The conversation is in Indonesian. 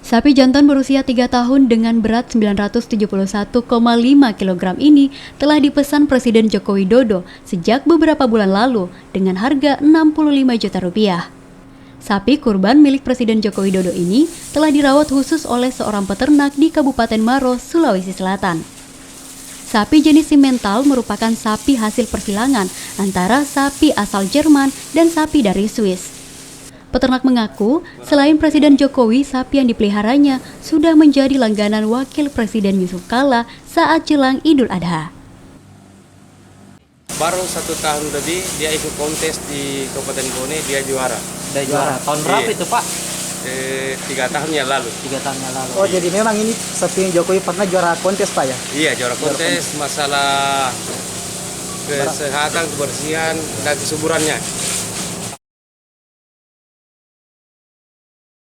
Sapi jantan berusia 3 tahun dengan berat 971,5 kg ini telah dipesan Presiden Joko Widodo sejak beberapa bulan lalu dengan harga Rp65 juta. Sapi kurban milik Presiden Joko Widodo ini telah dirawat khusus oleh seorang peternak di Kabupaten Maros, Sulawesi Selatan. Sapi jenis simental merupakan sapi hasil persilangan antara sapi asal Jerman dan sapi dari Swiss. Peternak mengaku, selain Presiden Jokowi, sapi yang dipeliharanya sudah menjadi langganan Wakil Presiden Yusuf Kala saat jelang Idul Adha. Baru 1 tahun lebih dia ikut kontes di Kabupaten Bone, dia juara. Udah juara. Tahun berapa itu, Pak? 3 tahun yang lalu. 3 tahun yang lalu. Oh, jadi memang ini sapi Jokowi pernah juara kontes, Pak ya? Iya, juara kontes masalah kesehatan, kebersihan, dan kesuburannya.